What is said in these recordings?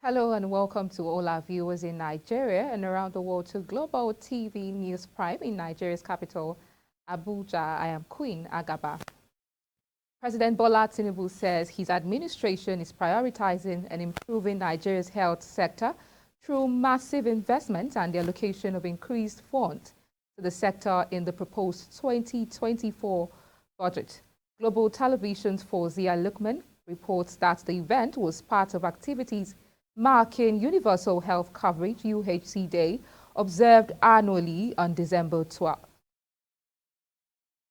Hello and welcome to all our viewers in Nigeria and around the world to Global TV News Prime in Nigeria's capital, Abuja. I am Queen Agaba. President Bola Tinubu says his administration is prioritizing and improving Nigeria's health sector through massive investment and the allocation of increased funds to the sector in the proposed 2024 budget. Global Television's Fawzia Lukman reports that the event was part of activities marking Universal Health Coverage UHC Day, observed annually on December 12th.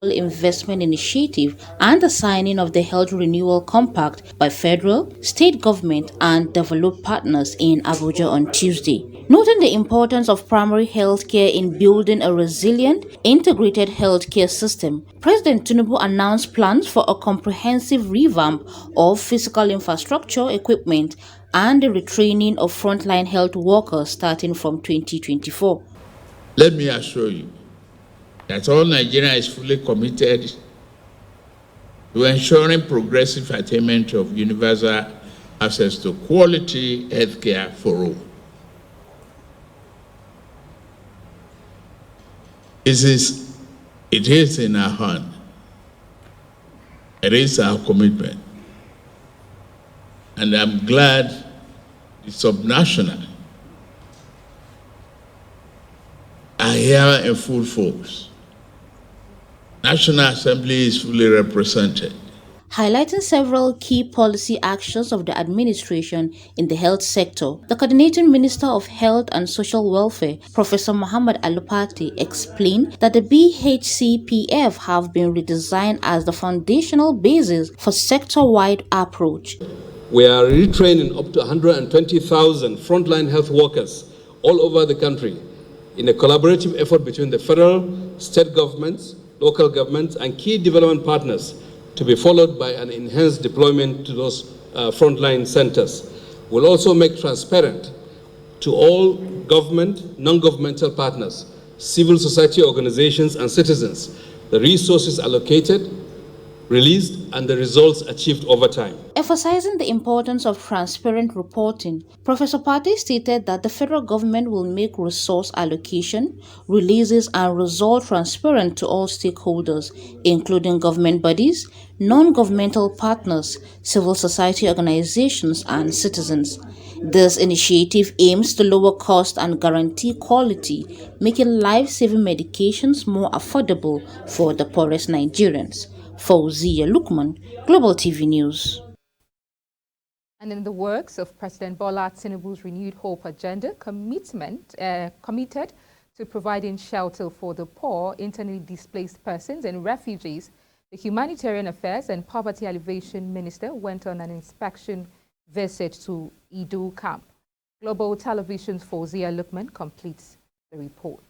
Investment initiative and the signing of the Health Renewal Compact by federal, state government and developed partners in Abuja on Tuesday. Noting the importance of primary health care in building a resilient, integrated healthcare system, President Tinubu announced plans for a comprehensive revamp of physical infrastructure, equipment, and the retraining of frontline health workers starting from 2024. Let me assure you that all Nigeria is fully committed to ensuring progressive attainment of universal access to quality healthcare for all. It is in our hand. It is our commitment. And I'm glad the subnational are here in full force. National Assembly is fully represented. Highlighting several key policy actions of the administration in the health sector, the Coordinating Minister of Health and Social Welfare, Professor Muhammad Alupati, explained that the BHCPF have been redesigned as the foundational basis for sector-wide approach. We are retraining up to 120,000 frontline health workers all over the country in a collaborative effort between the federal, state governments, local governments, and key development partners, to be followed by an enhanced deployment to those frontline centers. We'll also make transparent to all government, non-governmental partners, civil society organizations, and citizens the resources allocated, released, and the results achieved over time. Emphasizing the importance of transparent reporting, Professor Pate stated that the federal government will make resource allocation, releases, and results transparent to all stakeholders, including government bodies, non-governmental partners, civil society organizations, and citizens. This initiative aims to lower cost and guarantee quality, making life-saving medications more affordable for the poorest Nigerians. Fawzia Lukman, Global TV News. And in the works of President Bola Tinubu's renewed hope agenda, committed to providing shelter for the poor, internally displaced persons and refugees, the Humanitarian Affairs and Poverty Alleviation Minister went on an inspection visit to Idu camp. Global Television's Fawzia Lukman completes the report.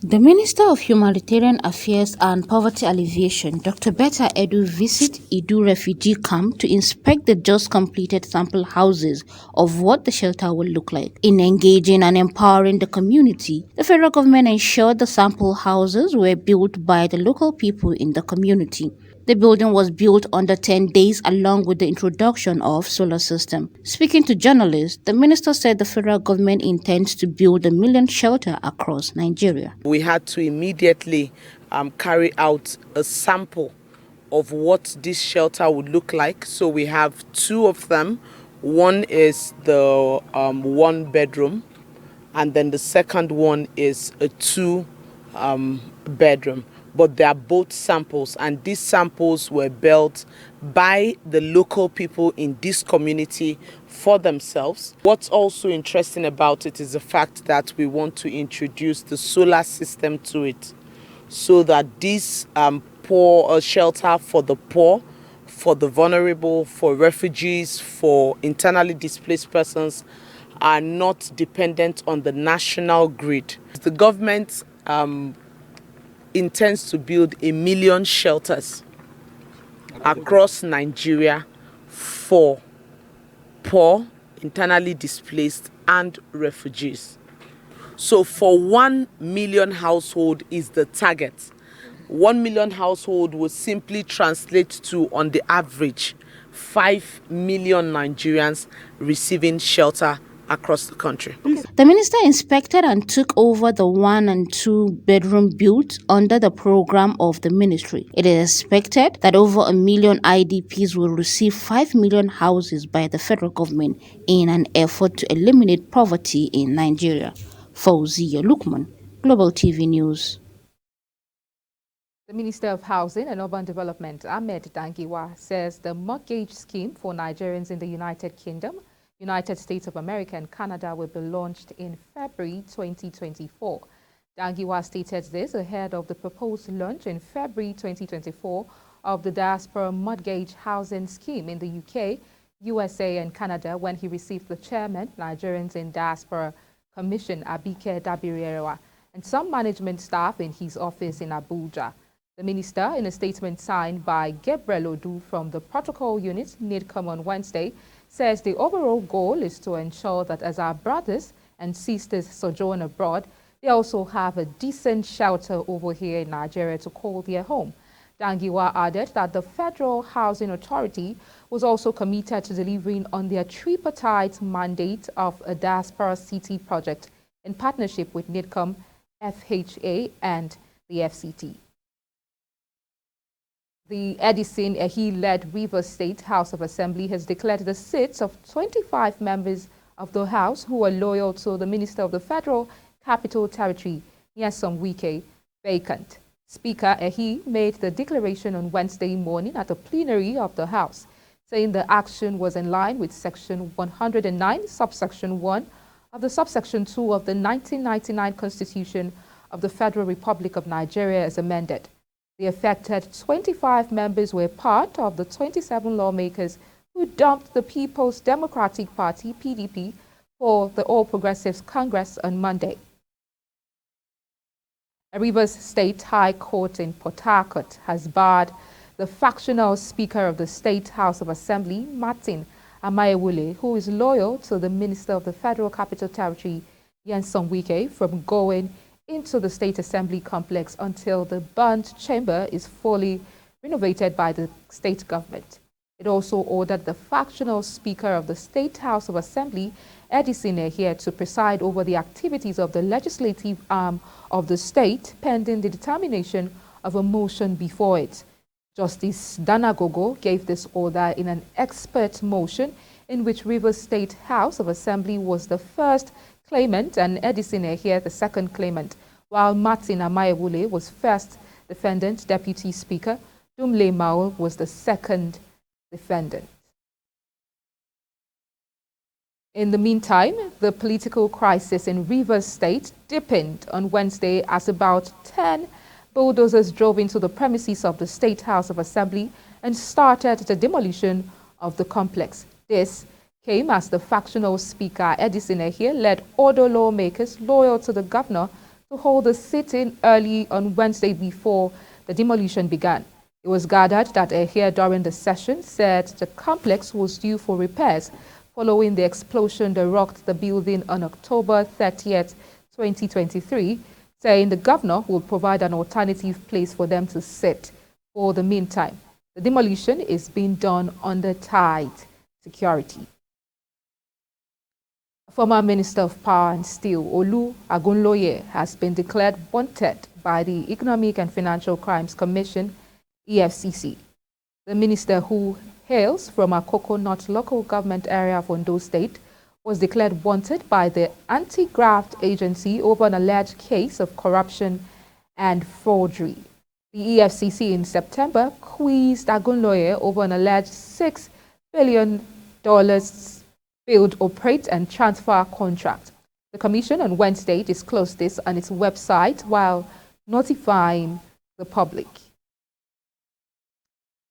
The Minister of Humanitarian Affairs and Poverty Alleviation, Dr. Betta Edu, visit Idu refugee camp to inspect the just completed sample houses of what the shelter will look like. In engaging and empowering the community, the federal government ensured the sample houses were built by the local people in the community. The building was built under 10 days along with the introduction of solar system. Speaking to journalists, the minister said the federal government intends to build 1 million shelter across Nigeria. We had to immediately carry out a sample of what this shelter would look like. So we have 2 of them. One is the 1 bedroom, and then the second one is a 2 bedroom. But they are both samples, and these samples were built by the local people in this community for themselves. What's also interesting about it is the fact that we want to introduce the solar system to it, so that this poor shelter for the poor, for the vulnerable, for refugees, for internally displaced persons are not dependent on the national grid. The government intends to build 1 million shelters across Nigeria for poor, internally displaced, and refugees. So for 1 million household is the target. 1 million household will simply translate to, on the average, 5 million Nigerians receiving shelter across the country. The minister inspected and took over the 1 and 2 bedroom built under the program of the ministry. It is expected that over 1 million IDPs will receive 5 million houses by the federal government in an effort to eliminate poverty in Nigeria. Fauziya Lukman, Global TV News. The Minister of Housing and Urban Development, Ahmed Dangiwa, says the mortgage scheme for Nigerians in the United Kingdom, United States of America and Canada will be launched in February 2024. Dangiwa stated this ahead of the proposed launch in February 2024 of the Diaspora Mortgage Housing Scheme in the UK, USA and Canada when he received the chairman, Nigerians in Diaspora Commission, Abike Dabiriwa, and some management staff in his office in Abuja. The minister, in a statement signed by Gabriel Odu from the Protocol Unit, NIDCOM, on Wednesday, says the overall goal is to ensure that as our brothers and sisters sojourn abroad, they also have a decent shelter over here in Nigeria to call their home. Dangiwa added that the Federal Housing Authority was also committed to delivering on their tripartite mandate of a diaspora city project in partnership with NIDCOM, FHA and the FCT. The Edison Ehi-led Rivers State House of Assembly has declared the seats of 25 members of the House who are loyal to the Minister of the Federal Capital Territory, Nyesom Wike, vacant. Speaker Ehi made the declaration on Wednesday morning at the plenary of the House, saying the action was in line with Section 109, Subsection 1 of the Subsection 2 of the 1999 Constitution of the Federal Republic of Nigeria as amended. The affected 25 members were part of the 27 lawmakers who dumped the People's Democratic Party, PDP, for the All Progressives Congress on Monday. A Rivers State High Court in Port Harcourt has barred the factional Speaker of the State House of Assembly, Martin Amayewule, who is loyal to the Minister of the Federal Capital Territory, Nyesom Wike, from going into the State Assembly complex until the burnt chamber is fully renovated by the state government. It also ordered the factional Speaker of the State House of Assembly, Edison Ehi, to preside over the activities of the legislative arm of the state pending the determination of a motion before it. Justice Dana Gogo gave this order in an expert motion in which Rivers State House of Assembly was the first claimant and Edison Ehi the second claimant, while Martin Amayewule was first defendant, Deputy Speaker. Dumle Maul was the second defendant. In the meantime, the political crisis in Rivers State deepened on Wednesday as about 10 bulldozers drove into the premises of the State House of Assembly and started the demolition of the complex. This came as the factional Speaker Edison Ehi led other lawmakers loyal to the governor to hold a sit-in early on Wednesday before the demolition began. It was gathered that Ehi during the session said the complex was due for repairs following the explosion that rocked the building on October 30th, 2023, saying the governor will provide an alternative place for them to sit for the meantime. The demolition is being done under tight security. Former Minister of Power and Steel, Olu Agunloye, has been declared wanted by the Economic and Financial Crimes Commission, EFCC. The minister, who hails from a Coconut local government area of Ondo State, was declared wanted by the Anti-Graft Agency over an alleged case of corruption and forgery. The EFCC in September quizzed Agunloye over an alleged $6 billion failed operate and transfer contract. The Commission on Wednesday disclosed this on its website while notifying the public.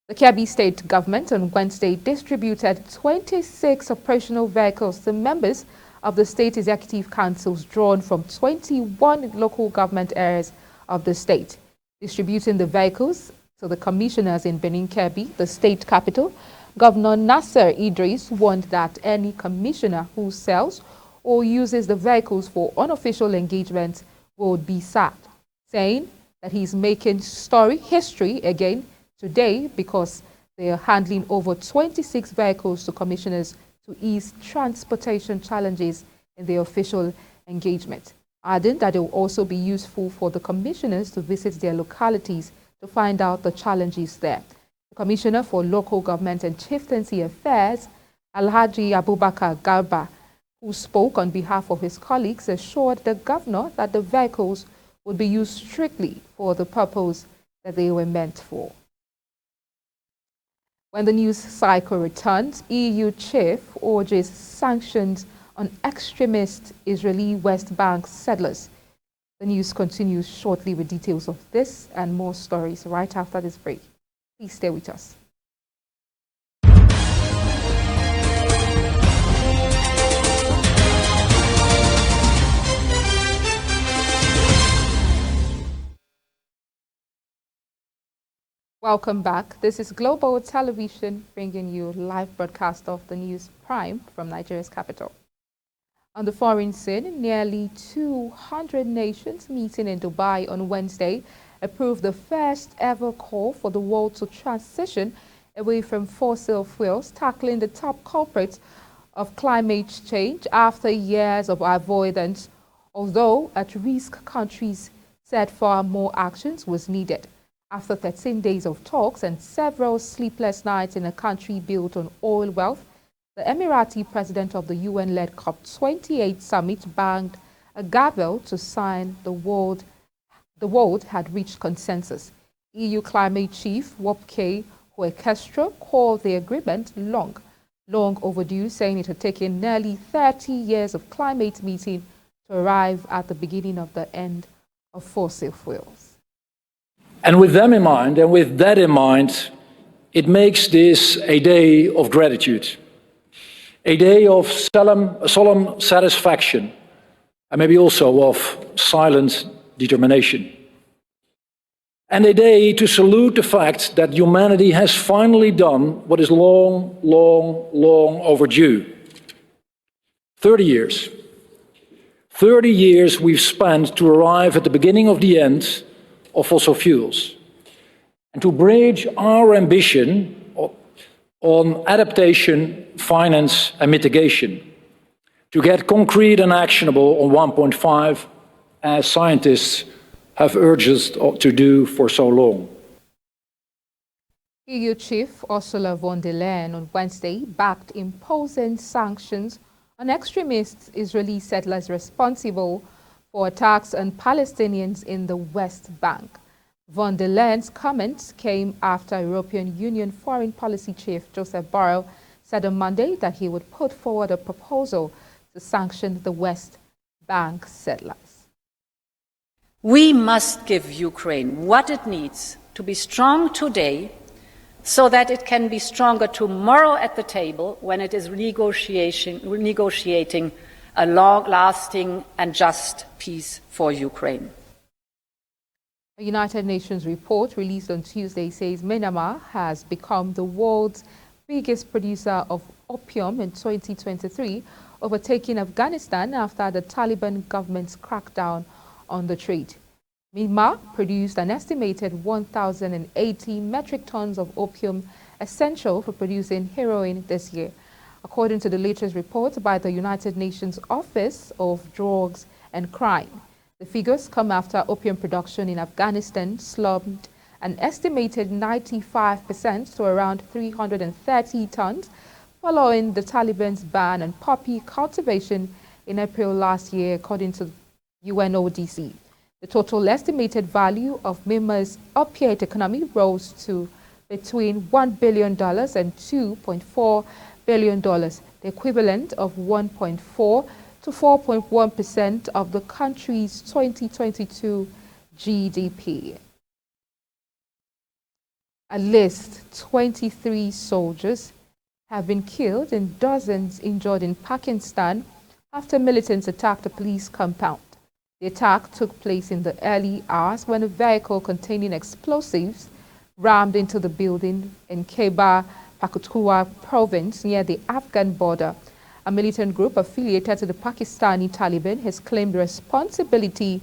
The Kebbi State government on Wednesday distributed 26 operational vehicles to members of the State Executive Councils drawn from 21 local government areas of the state. Distributing the vehicles to the commissioners in Benin Kebbi, the state capital, Governor Nasser Idris warned that any commissioner who sells or uses the vehicles for unofficial engagements would be sacked, saying that he's making history again today because They are handling over 26 vehicles to commissioners to ease transportation challenges in their official engagement, adding that it will also be useful for the commissioners to visit their localities to find out the challenges there. The Commissioner for Local Government and Chieftaincy Affairs, Alhaji Abubakar Garba, who spoke on behalf of his colleagues, assured the governor that the vehicles would be used strictly for the purpose that they were meant for. When the news cycle returns, EU chief urges sanctions on extremist Israeli West Bank settlers. The news continues shortly with details of this and more stories right after this break. Please stay with us. Welcome back. This is Global Television bringing you live broadcast of the news prime from Nigeria's capital. On the foreign scene, nearly 200 nations meeting in Dubai on Wednesday approved the first ever call for the world to transition away from fossil fuels, tackling the top culprits of climate change after years of avoidance, although at-risk countries said far more actions was needed. After 13 days of talks and several sleepless nights in a country built on oil wealth, the Emirati president of the UN-led COP28 summit banged a gavel to sign the world had reached consensus. EU climate chief Wopke Hoekestra called the agreement long overdue, saying it had taken nearly 30 years of climate meeting to arrive at the beginning of the end of fossil fuels. And with them in mind, and with that in mind, it makes this a day of gratitude, a day of solemn satisfaction, and maybe also of silent determination. And a day to salute the fact that humanity has finally done what is long overdue. 30 years. 30 years we've spent to arrive at the beginning of the end of fossil fuels, and to bridge our ambition on adaptation, finance and mitigation, to get concrete and actionable on 1.5, as scientists have urged us to do for so long. EU chief Ursula von der Leyen on Wednesday backed imposing sanctions on extremist Israeli settlers responsible for attacks on Palestinians in the West Bank. Von der Leyen's comments came after European Union Foreign Policy Chief Joseph Borrell said on Monday that he would put forward a proposal to sanction the West Bank settlers. We must give Ukraine what it needs to be strong today so that it can be stronger tomorrow at the table when it is negotiating a long-lasting and just peace for Ukraine. A United Nations report released on Tuesday says Myanmar has become the world's biggest producer of opium in 2023, overtaking Afghanistan after the Taliban government's crackdown on the trade. Myanmar produced an estimated 1,080 metric tons of opium, essential for producing heroin this year, according to the latest report by the United Nations Office of Drugs and Crime. The figures come after opium production in Afghanistan slumped an estimated 95% to around 330 tons following the Taliban's ban on poppy cultivation in April last year, according to UNODC. The total estimated value of Myanmar's opiate economy rose to between $1 billion and $2.4 billion, the equivalent of 1.4 to 4.1% of the country's 2022 GDP. At least 23 soldiers have been killed and dozens injured in Pakistan after militants attacked a police compound. The attack took place in the early hours when a vehicle containing explosives rammed into the building in Khyber Pakhtunkhwa province near the Afghan border. A militant group affiliated to the Pakistani Taliban has claimed responsibility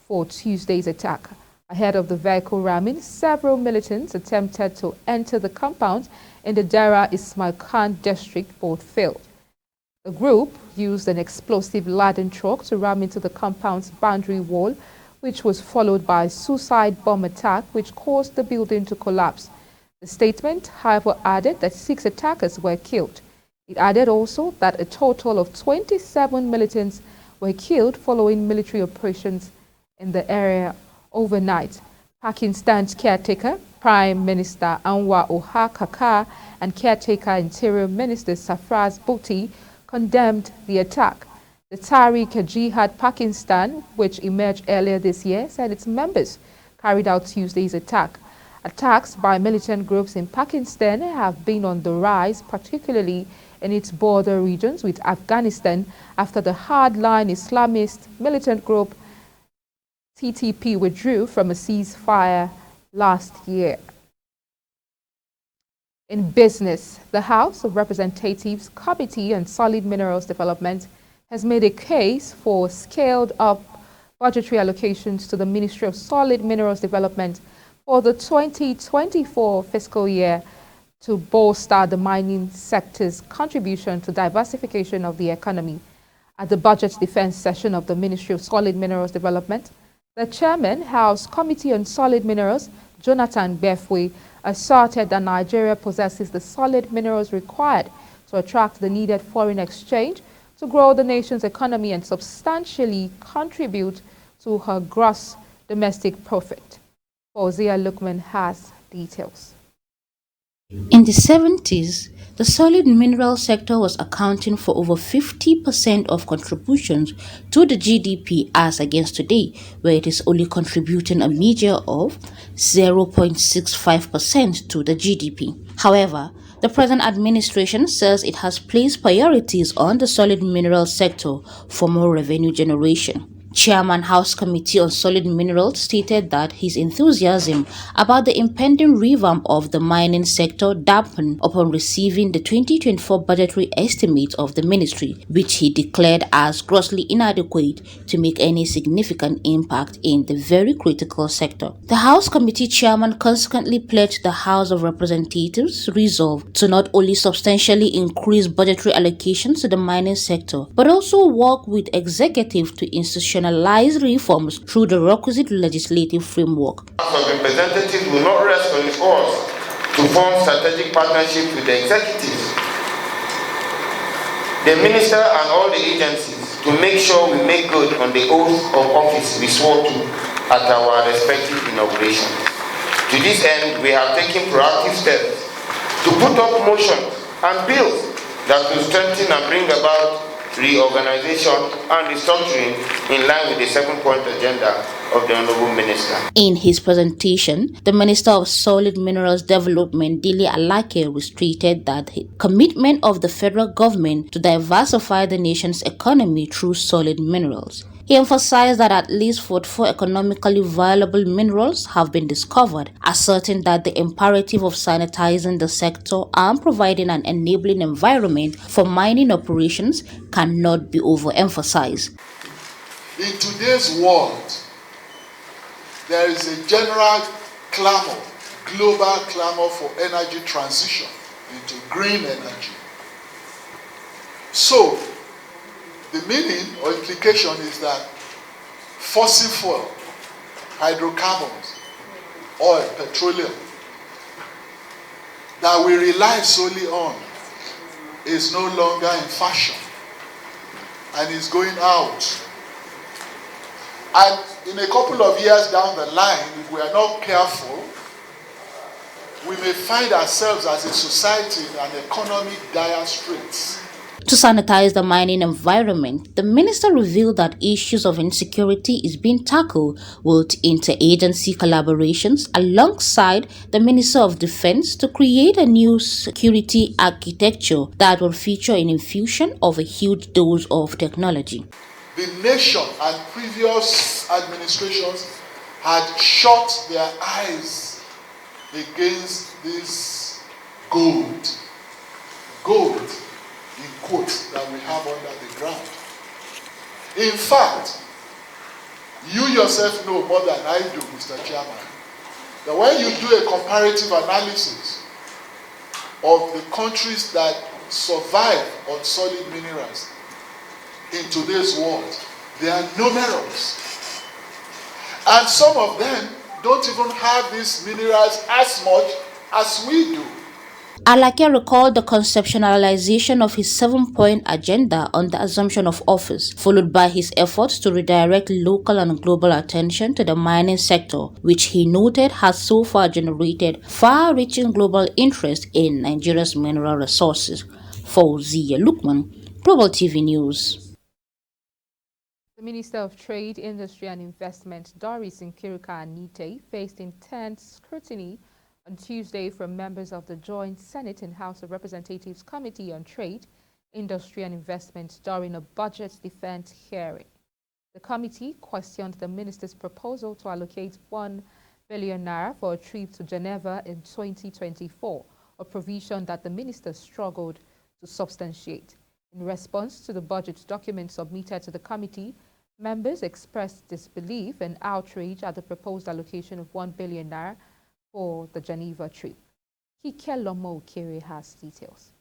for Tuesday's attack. Ahead of the vehicle ramming, several militants attempted to enter the compound in the Dera Ismail Khan district but failed. The group used an explosive-laden truck to ram into the compound's boundary wall, which was followed by a suicide bomb attack which caused the building to collapse. The statement, however, added that 6 attackers were killed. It added also that a total of 27 militants were killed following military operations in the area overnight. Pakistan's caretaker, Prime Minister Anwar ul-Haq and caretaker Interior Minister Sarfraz Bhutto condemned the attack. The Tehreek-e-Jihad Pakistan, which emerged earlier this year, said its members carried out Tuesday's attack. Attacks by militant groups in Pakistan have been on the rise, particularly in its border regions with Afghanistan, after the hardline Islamist militant group TTP withdrew from a ceasefire last year. In business, the House of Representatives Committee on Solid Minerals Development has made a case for scaled-up budgetary allocations to the Ministry of Solid Minerals Development for the 2024 fiscal year to bolster the mining sector's contribution to diversification of the economy. At the Budget Defense session of the Ministry of Solid Minerals Development, the Chairman, House Committee on Solid Minerals, Jonathan Befwe, asserted that Nigeria possesses the solid minerals required to attract the needed foreign exchange to grow the nation's economy and substantially contribute to her gross domestic profit. Fauzia Lukman has details. In the 70s, the solid mineral sector was accounting for over 50% of contributions to the GDP as against today, where it is only contributing a measure of 0.65% to the GDP. However, the present administration says it has placed priorities on the solid mineral sector for more revenue generation. Chairman House Committee on Solid Minerals stated that his enthusiasm about the impending revamp of the mining sector dampened upon receiving the 2024 budgetary estimate of the ministry, which he declared as grossly inadequate to make any significant impact in the very critical sector. The House Committee Chairman consequently pledged the House of Representatives' resolve to not only substantially increase budgetary allocations to the mining sector, but also work with executive to institutionalize reforms through the requisite legislative framework. The House of Representatives will not rest on its oars to form strategic partnerships with the executive, the minister and all the agencies to make sure we make good on the oath of office we swore to at our respective inaugurations. To this end, we have taken proactive steps to put up motions and bills that will strengthen and bring about reorganization and restructuring in line with the 7-point agenda of the Honorable Minister. In his presentation, the Minister of Solid Minerals Development, Dele Alake, stated that the commitment of the federal government to diversify the nation's economy through solid minerals. He emphasized that at least 44 economically viable minerals have been discovered, asserting that the imperative of sanitizing the sector and providing an enabling environment for mining operations cannot be overemphasized. In today's world, there is a general clamor, global clamor for energy transition into green energy. So, the meaning or implication is that fossil fuel, hydrocarbons, oil, petroleum, that we rely solely on is no longer in fashion and is going out. And in a couple of years down the line, if we are not careful, we may find ourselves as a society in an economic dire straits. To sanitize the mining environment, the minister revealed that issues of insecurity is being tackled with interagency collaborations alongside the Minister of Defense to create a new security architecture that will feature an infusion of a huge dose of technology. The nation and previous administrations had shut their eyes against this gold in quotes that we have under the ground. In fact, You yourself know more than I do, Mr. Chairman, that when you do a comparative analysis of the countries that survive on solid minerals in today's world, they are numerous. And some of them don't even have these minerals as much as we do. Alake recalled the conceptualization of his 7-point agenda on the assumption of office, followed by his efforts to redirect local and global attention to the mining sector, which he noted has so far generated far-reaching global interest in Nigeria's mineral resources. Fauziya Lukman, Global TV News. The Minister of Trade, Industry and Investment, Doris Nkiruka-Anite, faced intense scrutiny on Tuesday from members of the Joint Senate and House of Representatives Committee on Trade, Industry and Investment during a budget defense hearing. The committee questioned the minister's proposal to allocate 1 billion naira for a trip to Geneva in 2024, a provision that the minister struggled to substantiate. In response to the budget document submitted to the committee, members expressed disbelief and outrage at the proposed allocation of 1 billion naira for the Geneva trip. Kike Lomo Okere has details.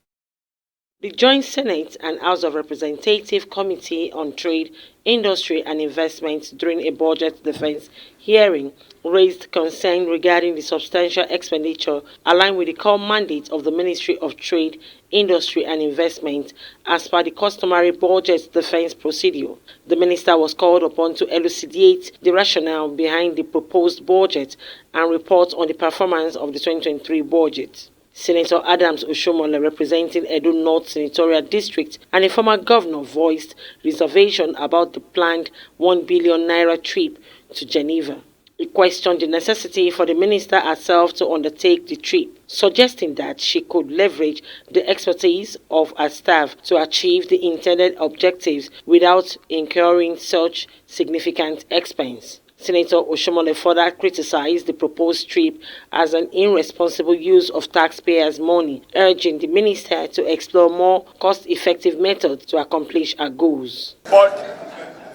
The Joint Senate and House of Representatives Committee on Trade, Industry and Investment during a budget defense hearing raised concern regarding the substantial expenditure aligned with the core mandate of the Ministry of Trade, Industry and Investment as per the customary budget defense procedure. The minister was called upon to elucidate the rationale behind the proposed budget and report on the performance of the 2023 budget. Senator Adams Oshomole, representing Edo North Senatorial District and a former governor, voiced reservation about the planned 1 billion naira trip to Geneva. He questioned the necessity for the minister herself to undertake the trip, suggesting that she could leverage the expertise of her staff to achieve the intended objectives without incurring such significant expense. Senator Oshomole further criticized the proposed trip as an irresponsible use of taxpayers' money, urging the minister to explore more cost-effective methods to accomplish her goals. But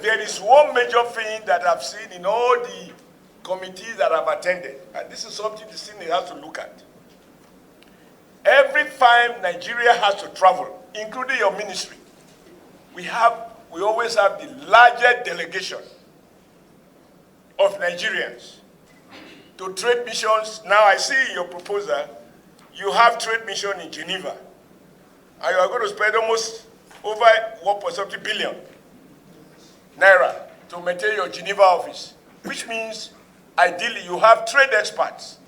there is one major thing that I've seen in all the committees that I've attended, and this is something the Senate has to look at. Every time Nigeria has to travel, including your ministry, we always have the largest delegation of Nigerians to trade missions. Now I see in your proposal, you have trade mission in Geneva, and you are going to spend almost over 1.7 billion naira to maintain your Geneva office, which means ideally you have trade experts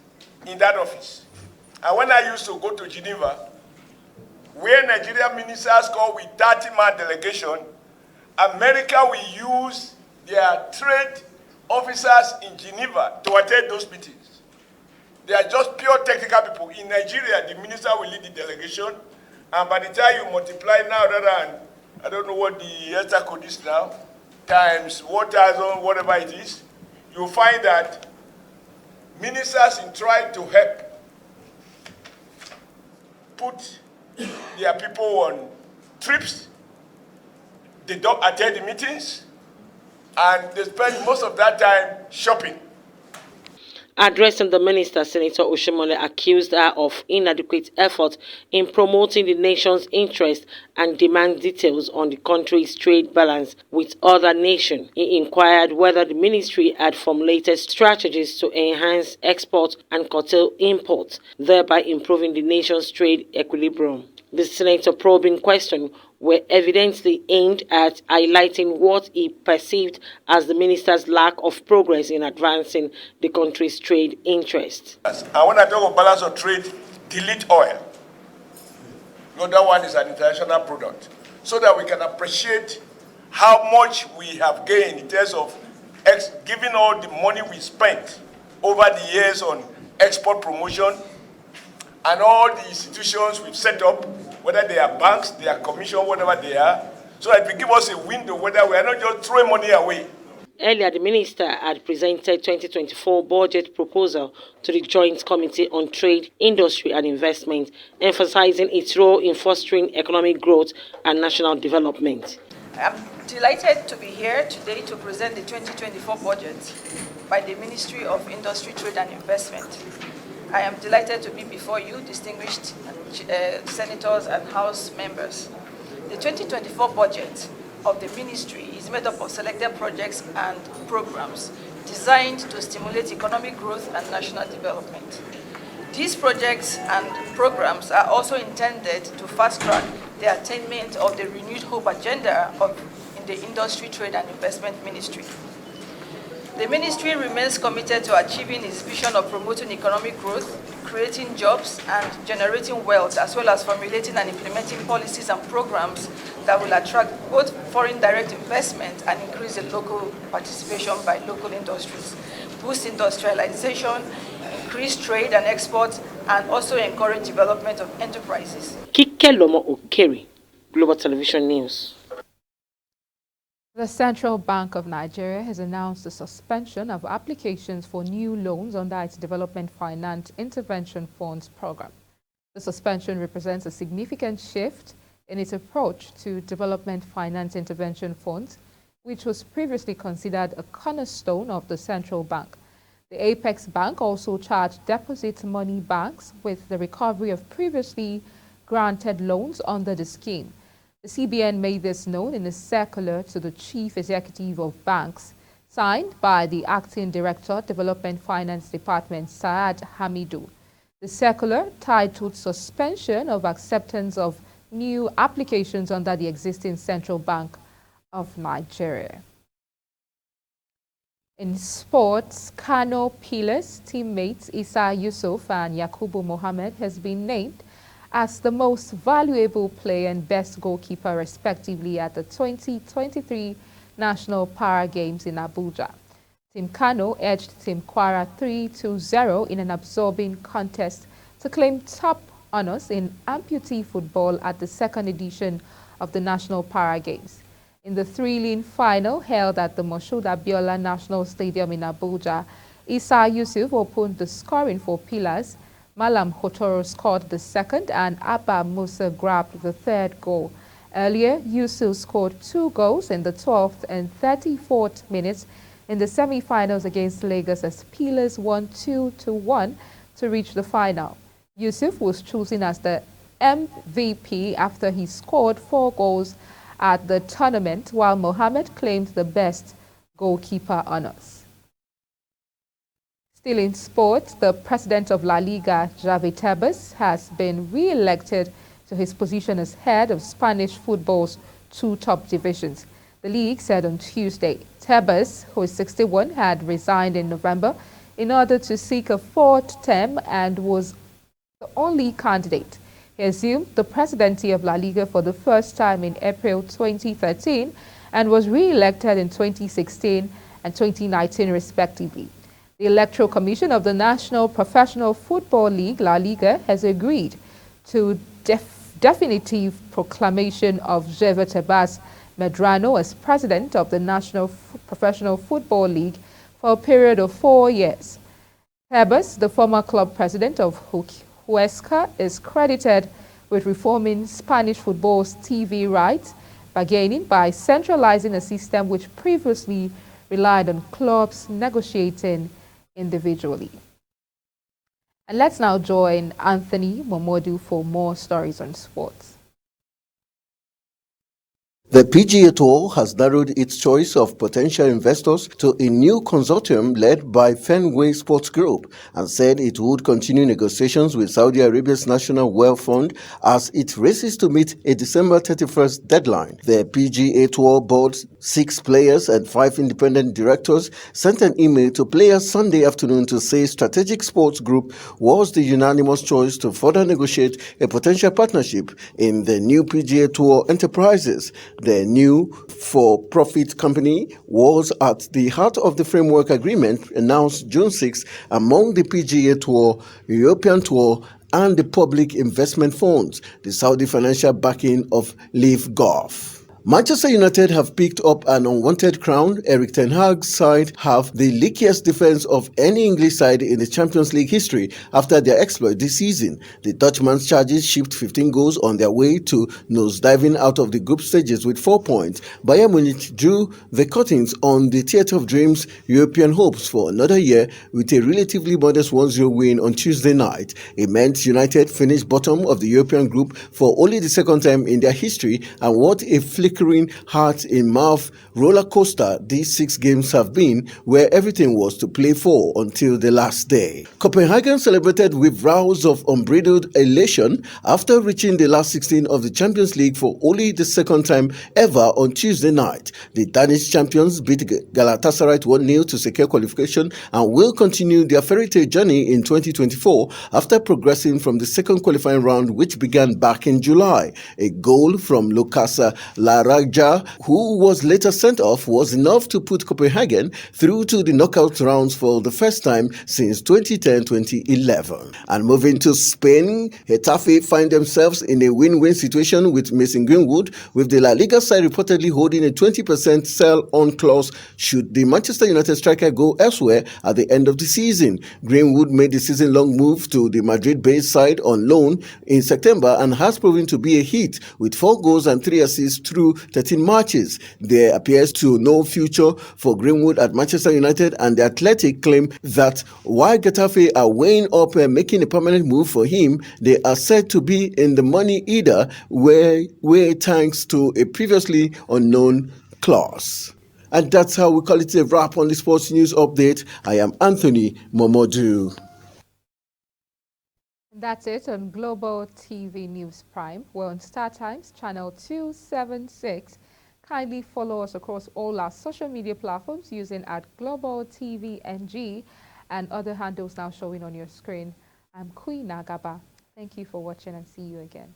in that office. And when I used to go to Geneva, where Nigerian ministers go with 30-man delegation, America will use their trade officers in Geneva to attend those meetings. They are just pure technical people. In Nigeria, the minister will lead the delegation, and by the time you multiply now, I don't know what the ESTA code is now, times 1,000, whatever it is, you'll find that ministers in trying to help put their people on trips, they don't attend the meetings, and they spend most of that time shopping. Addressing the minister, Senator Oshomole accused her of inadequate effort in promoting the nation's interest and demand details on the country's trade balance with other nations. He inquired whether the ministry had formulated strategies to enhance export and curtail imports, thereby improving the nation's trade equilibrium. The senator probing question were evidently aimed at highlighting what he perceived as the minister's lack of progress in advancing the country's trade interests. And when I talk of balance of trade, delete oil. The other one is an international product. So that we can appreciate how much we have gained in terms of giving all the money we spent over the years on export promotion and all the institutions we've set up, whether they are banks, they are commission, whatever they are, so that it will give us a window whether we are not just throwing money away. Earlier, the minister had presented 2024 budget proposal to the Joint Committee on Trade, Industry and Investment, emphasizing its role in fostering economic growth and national development. I'm delighted to be here today to present the 2024 budget by the Ministry of Industry, Trade and Investment. I am delighted to be before you, distinguished senators and House members. The 2024 budget of the ministry is made up of selected projects and programs designed to stimulate economic growth and national development. These projects and programs are also intended to fast-track the attainment of the renewed hope agenda in the Industry, Trade and Investment Ministry. The ministry remains committed to achieving its vision of promoting economic growth, creating jobs, and generating wealth, as well as formulating and implementing policies and programs that will attract both foreign direct investment and increase the local participation by local industries, boost industrialization, increase trade and exports, and also encourage development of enterprises. Kike Lomo Okeri, Global Television News. The Central Bank of Nigeria has announced the suspension of applications for new loans under its Development Finance Intervention Funds program. The suspension represents a significant shift in its approach to Development Finance Intervention Funds, which was previously considered a cornerstone of the central bank. The Apex Bank also charged deposit money banks with the recovery of previously granted loans under the scheme. The CBN made this known in a circular to the Chief Executive of Banks, signed by the Acting Director, Development Finance Department, Saad Hamidu. The circular, titled Suspension of Acceptance of New Applications under the Existing Central Bank of Nigeria. In sports, Kano Pillars teammates Issa Yusuf and Yakubu Mohammed has been named as the most valuable player and best goalkeeper respectively at the 2023 National Para Games in Abuja. Team Kano edged Team Kwara 3-0 in an absorbing contest to claim top honors in amputee football at the second edition of the National Para Games. In the thrilling final held at the Moshood Abiola National Stadium in Abuja, Issa Yusuf opened the scoring for Pillars. Malam Hotoro scored the second and Abba Musa grabbed the third goal. Earlier, Yusuf scored 2 goals in the 12th and 34th minutes in the semi-finals against Lagos as Pillars won 2-1 to reach the final. Yusuf was chosen as the MVP after he scored 4 goals at the tournament, while Mohammed claimed the best goalkeeper honors. Still in sports, the president of La Liga, Javi Tebas, has been re-elected to his position as head of Spanish football's 2 top divisions. The league said on Tuesday, Tebas, who is 61, had resigned in November in order to seek a 4th term and was the only candidate. He assumed the presidency of La Liga for the first time in April 2013 and was re-elected in 2016 and 2019 respectively. The Electoral Commission of the National Professional Football League, La Liga, has agreed to definitive proclamation of Javier Tebas Medrano as president of the National Professional Football League for a period of 4 years. Tebas, the former club president of Huesca, is credited with reforming Spanish football's TV rights, bargaining by centralizing a system which previously relied on clubs negotiating individually. And let's now join Anthony Momodu for more stories on sports. The PGA Tour has narrowed its choice of potential investors to a new consortium led by Fenway Sports Group and said it would continue negotiations with Saudi Arabia's National Wealth Fund as it races to meet a December 31st deadline. The PGA Tour board's 6 players and 5 independent directors sent an email to players Sunday afternoon to say Strategic Sports Group was the unanimous choice to further negotiate a potential partnership in the new PGA Tour enterprises. The new for-profit company was at the heart of the framework agreement announced June 6 among the PGA Tour, European Tour, and the public investment funds, the Saudi financial backing of Live Golf. Manchester United have picked up an unwanted crown. Erik ten Hag's side have the leakiest defense of any English side in the Champions League history after their exploit this season. The Dutchman's charges shipped 15 goals on their way to nosediving out of the group stages with 4 points. Bayern Munich drew the curtains on the Theatre of Dreams European hopes for another year with a relatively modest 1-0 win on Tuesday night. It meant United finished bottom of the European group for only the second time in their history, and what a flickering heart-in-mouth roller coaster these 6 games have been, where everything was to play for until the last day. Copenhagen celebrated with rows of unbridled elation after reaching the last 16 of the Champions League for only the second time ever on Tuesday night. The Danish champions beat Galatasaray 1-0 to secure qualification and will continue their fairy tale journey in 2024 after progressing from the second qualifying round, which began back in July. A goal from Lucas Laraja, who was later sent off, was enough to put Copenhagen through to the knockout rounds for the first time since 2010-2011. And moving to Spain, Getafe find themselves in a win-win situation with Mason Greenwood, with the La Liga side reportedly holding a 20% sell-on clause should the Manchester United striker go elsewhere at the end of the season. Greenwood made the season-long move to the Madrid-based side on loan in September and has proven to be a hit with 4 goals and 3 assists through 13 matches. There appears to no future for Greenwood at Manchester United, and the Athletic claim that while Getafe are weighing up making a permanent move for him, they are said to be in the money either way thanks to a previously unknown clause. And that's how we call it a wrap on the Sports News Update. I am Anthony Momodu. That's it on Global TV News Prime. We're on StarTimes, channel 276. Kindly follow us across all our social media platforms using @GlobalTVNG and other handles now showing on your screen. I'm Queen Agaba. Thank you for watching and see you again.